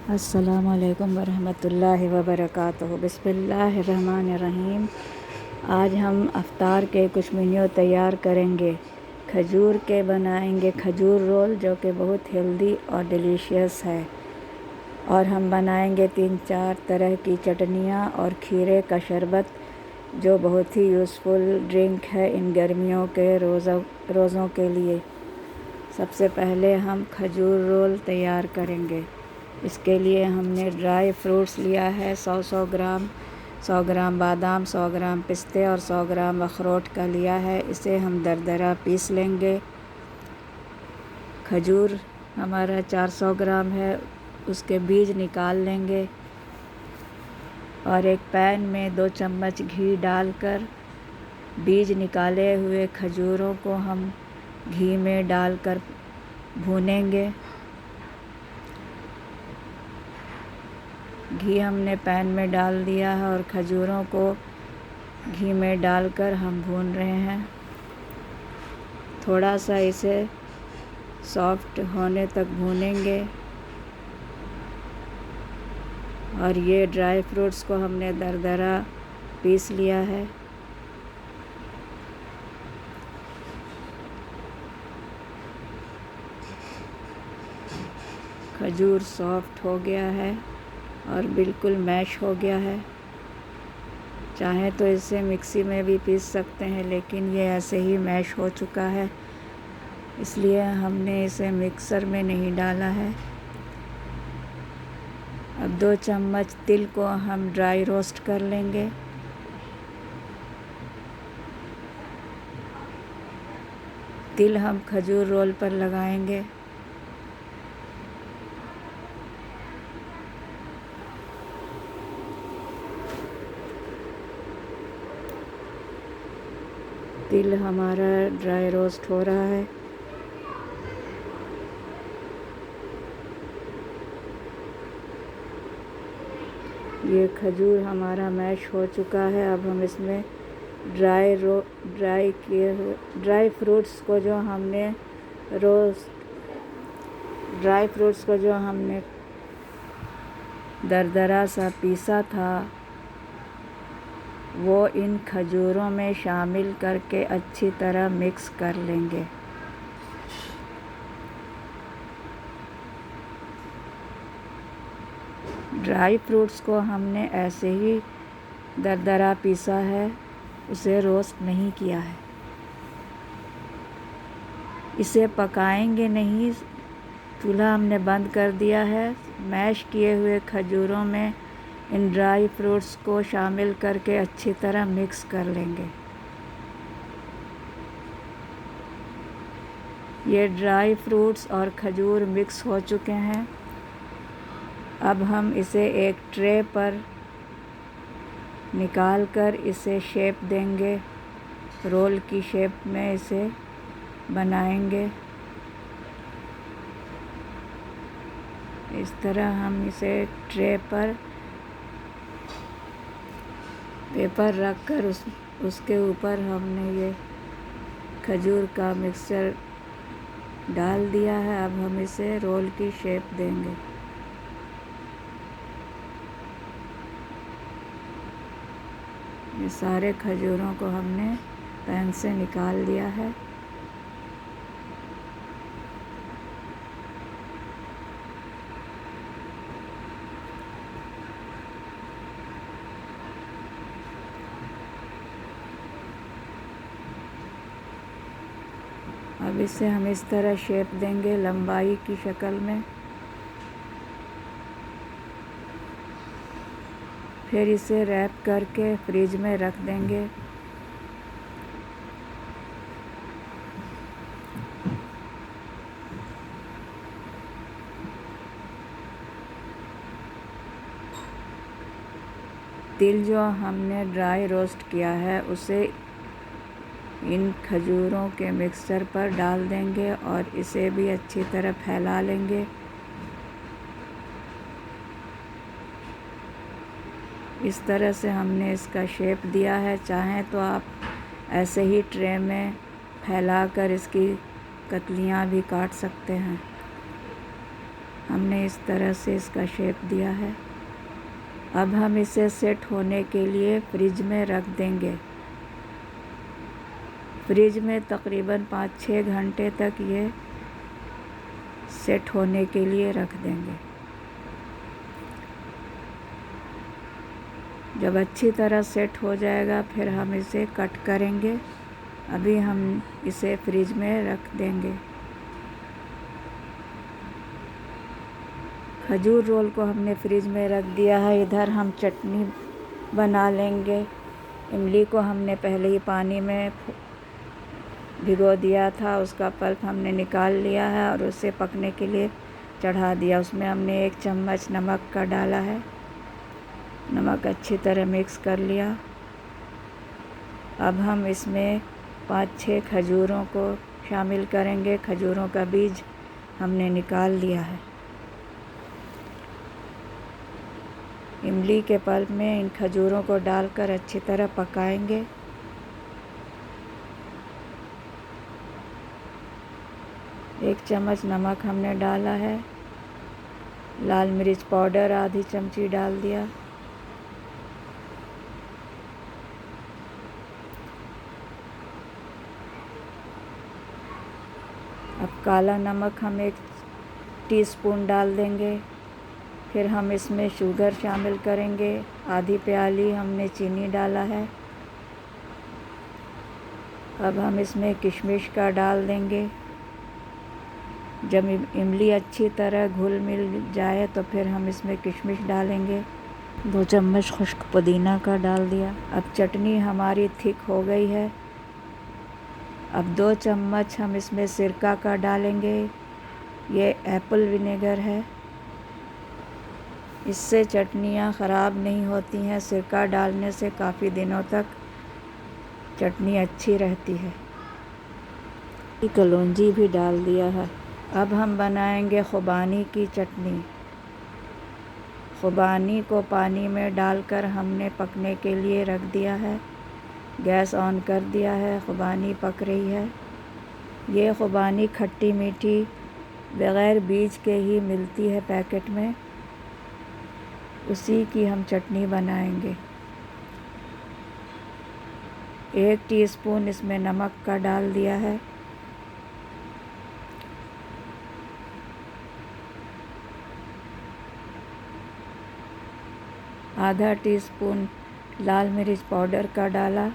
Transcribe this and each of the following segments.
अस्सलामुअलैकुम वरहमतुल्लाहि वबरकातुहू। बिस्मिल्लाहिर्रहमानिर्रहीम। आज हम अफ्तार के कुछ मेन्यू तैयार करेंगे। खजूर के बनाएंगे खजूर रोल, जो कि बहुत हेल्दी और डिलीशियस है। और हम बनाएंगे 3-4 तरह की चटनियाँ और खीरे का शरबत, जो बहुत ही यूज़फुल ड्रिंक है इन गर्मियों के रोज़ों के लिए। सबसे पहले हम खजूर रोल तैयार करेंगे। इसके लिए हमने ड्राई फ्रूट्स लिया है 100 ग्राम, 100 ग्राम बादाम, 100 ग्राम पिस्ते और 100 ग्राम अखरोट का लिया है। इसे हम दरदरा पीस लेंगे। खजूर हमारा 400 ग्राम है, उसके बीज निकाल लेंगे और एक पैन में 2 चम्मच घी डालकर बीज निकाले हुए खजूरों को हम घी में डालकर भूनेंगे। घी हमने पैन में डाल दिया है और खजूरों को घी में डालकर हम भून रहे हैं। थोड़ा सा इसे सॉफ्ट होने तक भूनेंगे। और ये ड्राई फ्रूट्स को हमने दरदरा पीस लिया है। खजूर सॉफ्ट हो गया है और बिल्कुल मैश हो गया है। चाहे तो इसे मिक्सी में भी पीस सकते हैं, लेकिन ये ऐसे ही मैश हो चुका है, इसलिए हमने इसे मिक्सर में नहीं डाला है। अब 2 चम्मच तिल को हम ड्राई रोस्ट कर लेंगे। तिल हम खजूर रोल पर लगाएंगे। तिल हमारा ड्राई रोस्ट हो रहा है। ये खजूर हमारा मैश हो चुका है। अब हम इसमें ड्राई फ्रूट्स को जो हमने दरदरा सा पीसा था, वो इन खजूरों में शामिल करके अच्छी तरह मिक्स कर लेंगे। ड्राई फ्रूट्स को हमने ऐसे ही दरदरा पीसा है, उसे रोस्ट नहीं किया है। इसे पकाएंगे नहीं, चूल्हा हमने बंद कर दिया है। मैश किए हुए खजूरों में इन ड्राई फ्रूट्स को शामिल करके अच्छी तरह मिक्स कर लेंगे। ये ड्राई फ्रूट्स और खजूर मिक्स हो चुके हैं। अब हम इसे एक ट्रे पर निकाल कर इसे शेप देंगे। रोल की शेप में इसे बनाएंगे। इस तरह हम इसे ट्रे पर पेपर रख कर उसके ऊपर हमने ये खजूर का मिक्सचर डाल दिया है। अब हम इसे रोल की शेप देंगे। ये सारे खजूरों को हमने पैन से निकाल दिया है। अब इसे हम इस तरह शेप देंगे, लंबाई की शक्ल में। फिर इसे रैप करके फ्रिज में रख देंगे। तिल जो हमने ड्राई रोस्ट किया है, उसे इन खजूरों के मिक्सचर पर डाल देंगे और इसे भी अच्छी तरह फैला लेंगे। इस तरह से हमने इसका शेप दिया है। चाहें तो आप ऐसे ही ट्रे में फैलाकर इसकी कतलियाँ भी काट सकते हैं। हमने इस तरह से इसका शेप दिया है। अब हम इसे सेट होने के लिए फ्रिज में रख देंगे। फ्रिज में तकरीबन 5-6 घंटे तक ये सेट होने के लिए रख देंगे। जब अच्छी तरह सेट हो जाएगा फिर हम इसे कट करेंगे। अभी हम इसे फ्रिज में रख देंगे। खजूर रोल को हमने फ्रिज में रख दिया है। इधर हम चटनी बना लेंगे। इमली को हमने पहले ही पानी में भिगो दिया था, उसका पल्प हमने निकाल लिया है और उसे पकने के लिए चढ़ा दिया। उसमें हमने 1 चम्मच नमक का डाला है। नमक अच्छी तरह मिक्स कर लिया। अब हम इसमें 5-6 खजूरों को शामिल करेंगे। खजूरों का बीज हमने निकाल लिया है। इमली के पल्प में इन खजूरों को डालकर अच्छी तरह पकाएंगे। एक चम्मच नमक हमने डाला है। लाल मिर्च पाउडर आधी चमची डाल दिया। अब काला नमक हम 1 टीस्पून डाल देंगे। फिर हम इसमें शुगर शामिल करेंगे। आधी प्याली हमने चीनी डाला है। अब हम इसमें किशमिश का डाल देंगे। जब इमली अच्छी तरह घुल मिल जाए तो फिर हम इसमें किशमिश डालेंगे। 2 चम्मच खुश्क पुदीना का डाल दिया। अब चटनी हमारी थिक हो गई है। अब 2 चम्मच हम इसमें सिरका का डालेंगे। ये एप्पल विनेगर है। इससे चटनियाँ ख़राब नहीं होती हैं। सिरका डालने से काफ़ी दिनों तक चटनी अच्छी रहती है। कलौंजी भी डाल दिया है। अब हम बनाएंगे खुबानी की चटनी। खुबानी को पानी में डालकर हमने पकने के लिए रख दिया है। गैस ऑन कर दिया है। खुबानी पक रही है। ये खुबानी खट्टी मीठी बग़ैर बीज के ही मिलती है पैकेट में। उसी की हम चटनी बनाएंगे। 1 टीस्पून इसमें नमक का डाल दिया है। आधा टीस्पून लाल मिर्च पाउडर का डाला।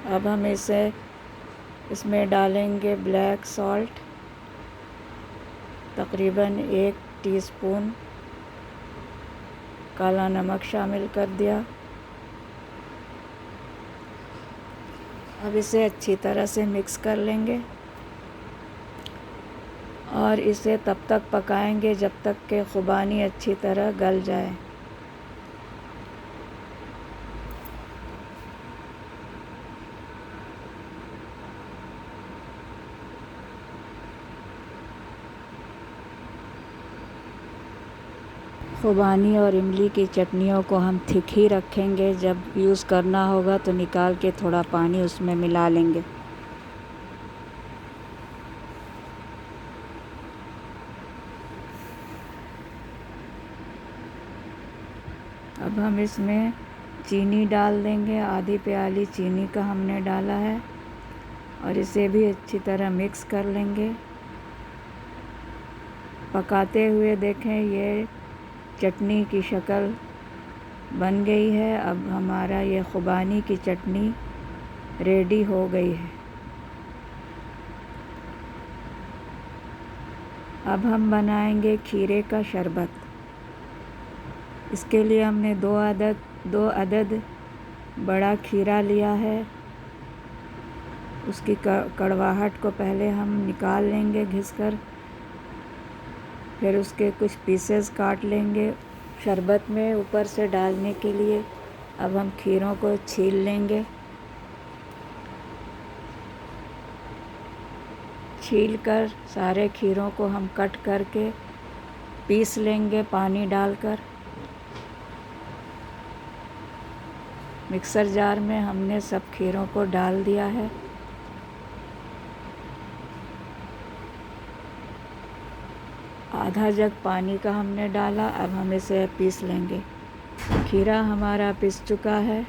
अब हम इसमें डालेंगे ब्लैक सॉल्ट, तकरीबन 1 टीस्पून काला नमक शामिल कर दिया। अब इसे अच्छी तरह से मिक्स कर लेंगे और इसे तब तक पकाएंगे जब तक कि खुबानी अच्छी तरह गल जाए। खुबानी और इमली की चटनियों को हम थिक ही रखेंगे। जब यूज़ करना होगा तो निकाल के थोड़ा पानी उसमें मिला लेंगे। अब हम इसमें चीनी डाल देंगे। आधी प्याली चीनी का हमने डाला है और इसे भी अच्छी तरह मिक्स कर लेंगे। पकाते हुए देखें ये चटनी की शक्ल बन गई है। अब हमारा ये खुबानी की चटनी रेडी हो गई है। अब हम बनाएंगे खीरे का शरबत। इसके लिए हमने 2 अदद बड़ा खीरा लिया है। उसकी कड़वाहट को पहले हम निकाल लेंगे घिसकर। फिर उसके कुछ पीसेस काट लेंगे शरबत में ऊपर से डालने के लिए। अब हम खीरों को छील लेंगे। छीलकर सारे खीरों को हम कट करके पीस लेंगे पानी डालकर। मिक्सर जार में हमने सब खीरों को डाल दिया है। आधा जग पानी का हमने डाला। अब हम इसे पीस लेंगे। खीरा हमारा पिस चुका है।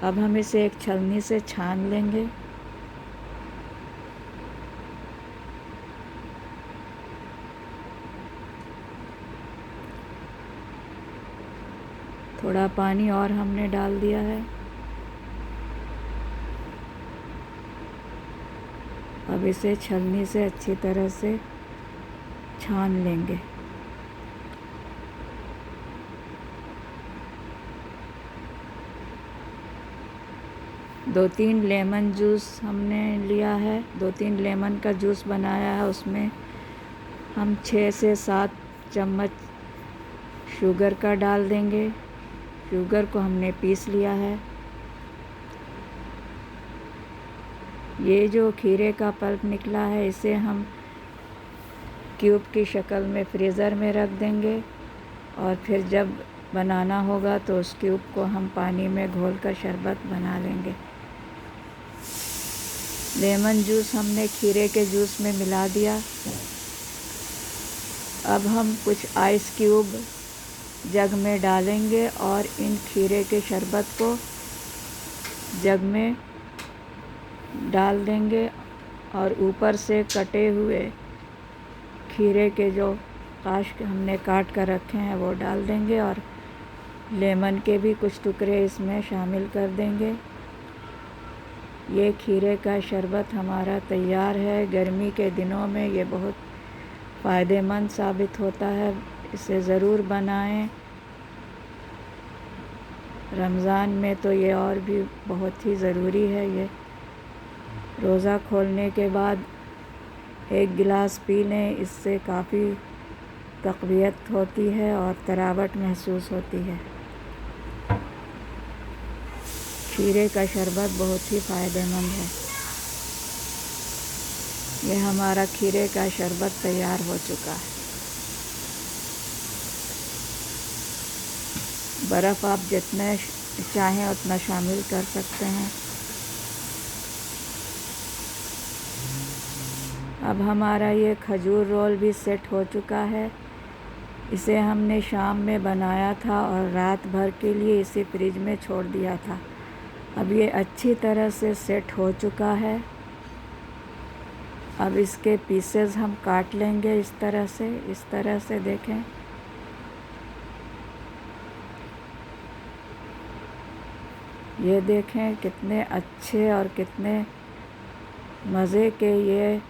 अब हम इसे एक छलनी से छान लेंगे। थोड़ा पानी और हमने डाल दिया है। अब इसे छलनी से अच्छी तरह से छान लेंगे। दो तीन लेमन जूस हमने लिया है, 2-3 लेमन का जूस बनाया है। उसमें हम 6 से 7 चम्मच शुगर का डाल देंगे। शुगर को हमने पीस लिया है। ये जो खीरे का पल्प निकला है, इसे हम क्यूब की शक्ल में फ्रीज़र में रख देंगे और फिर जब बनाना होगा तो उस क्यूब को हम पानी में घोलकर शरबत बना लेंगे। लेमन जूस हमने खीरे के जूस में मिला दिया। अब हम कुछ आइस क्यूब जग में डालेंगे और इन खीरे के शरबत को जग में डाल देंगे और ऊपर से कटे हुए खीरे के जो काश हमने काट कर रखे हैं वो डाल देंगे और लेमन के भी कुछ टुकड़े इसमें शामिल कर देंगे। ये खीरे का शरबत हमारा तैयार है। गर्मी के दिनों में ये बहुत फ़ायदेमंद साबित होता है। इसे ज़रूर बनाएं। रमज़ान में तो ये और भी बहुत ही ज़रूरी है। ये रोज़ा खोलने के बाद 1 गिलास पी लें, इससे काफ़ी तक़वियत होती है और तरावट महसूस होती है। खीरे का शरबत बहुत ही फ़ायदेमंद है। यह हमारा खीरे का शरबत तैयार हो चुका है। बर्फ़ आप जितना चाहें उतना शामिल कर सकते हैं। अब हमारा ये खजूर रोल भी सेट हो चुका है। इसे हमने शाम में बनाया था और रात भर के लिए इसे फ्रिज में छोड़ दिया था। अब ये अच्छी तरह से सेट हो चुका है। अब इसके पीसेस हम काट लेंगे इस तरह से देखें। ये देखें कितने अच्छे और कितने मज़े के ये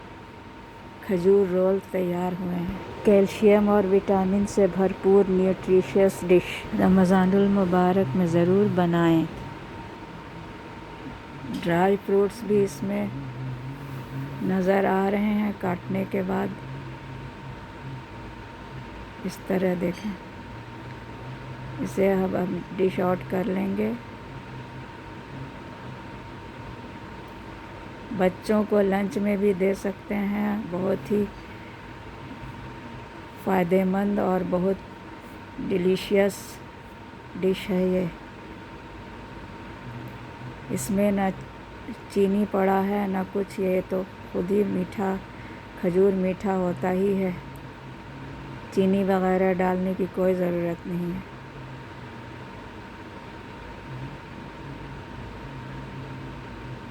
खजूर रोल तैयार हुए हैं। कैल्शियम और विटामिन से भरपूर न्यूट्रिशियस डिश रमज़ानुल मुबारक में ज़रूर बनाएं। ड्राई फ्रूट्स भी इसमें नज़र आ रहे हैं काटने के बाद। इस तरह देखें। इसे अब हम डिश आउट कर लेंगे। बच्चों को लंच में भी दे सकते हैं। बहुत ही फ़ायदेमंद और बहुत डिलीशियस डिश है ये। इसमें न चीनी पड़ा है न कुछ। ये तो खुद ही मीठा, खजूर मीठा होता ही है। चीनी वगैरह डालने की कोई ज़रूरत नहीं है।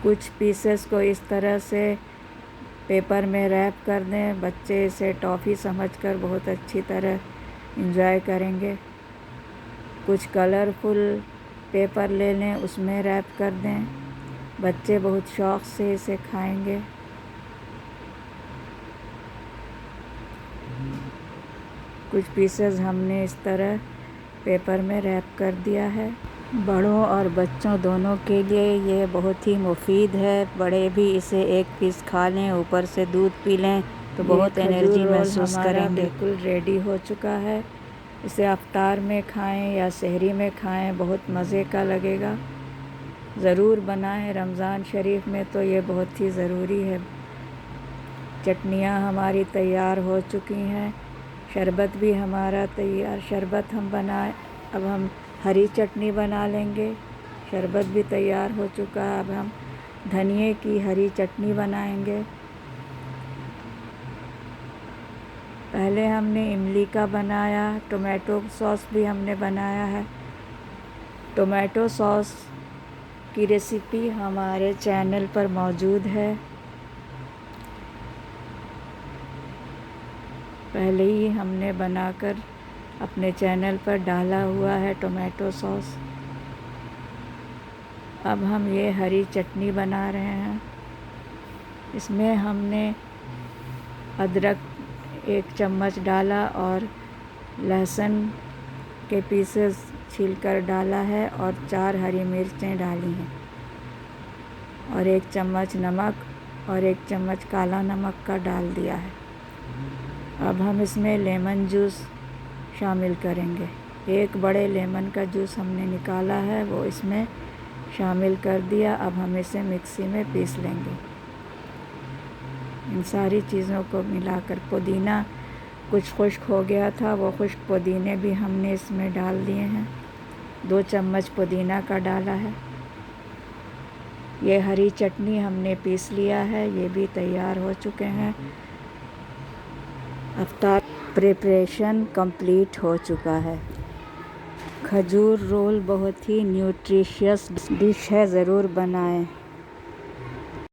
कुछ पीसेस को इस तरह से पेपर में रैप कर दें। बच्चे इसे टॉफ़ी समझकर बहुत अच्छी तरह एंजॉय करेंगे। कुछ कलरफुल पेपर ले लें, उसमें रैप कर दें। बच्चे बहुत शौक़ से इसे खाएंगे। कुछ पीसेस हमने इस तरह पेपर में रैप कर दिया है। बड़ों और बच्चों दोनों के लिए ये बहुत ही मुफीद है। बड़े भी इसे एक पीस खा लें, ऊपर से दूध पी लें तो बहुत एनर्जी महसूस करेंगे। बिल्कुल रेडी हो चुका है। इसे अफ्तार में खाएं या सहरी में खाएं, बहुत मज़े का लगेगा। ज़रूर बनाएं। रमज़ान शरीफ में तो ये बहुत ही ज़रूरी है। चटनियाँ हमारी तैयार हो चुकी हैं। शरबत भी हमारा तैयार। शरबत हम बनाए। अब हम हरी चटनी बना लेंगे। शरबत भी तैयार हो चुका है। अब हम धनिए की हरी चटनी बनाएंगे। पहले हमने इमली का बनाया, टोमेटो सॉस भी हमने बनाया है। टोमेटो सॉस की रेसिपी हमारे चैनल पर मौजूद है। पहले ही हमने बनाकर अपने चैनल पर डाला हुआ है टोमेटो सॉस। अब हम ये हरी चटनी बना रहे हैं। इसमें हमने अदरक 1 चम्मच डाला और लहसुन के पीसेस छीलकर डाला है और 4 हरी मिर्चें डाली हैं और 1 चम्मच नमक और 1 चम्मच काला नमक का डाल दिया है। अब हम इसमें लेमन जूस शामिल करेंगे। 1 बड़े लेमन का जूस हमने निकाला है, वो इसमें शामिल कर दिया। अब हम इसे मिक्सी में पीस लेंगे। इन सारी चीज़ों को मिलाकर पुदीना कुछ खुश्क हो गया था, वो खुश्क पुदीने भी हमने इसमें डाल दिए हैं। 2 चम्मच पुदीना का डाला है। ये हरी चटनी हमने पीस लिया है, ये भी तैयार हो चुके हैं। अफ्तार प्रिपरेशन कंप्लीट हो चुका है। खजूर रोल बहुत ही न्यूट्रिशियस डिश है, ज़रूर बनाएं।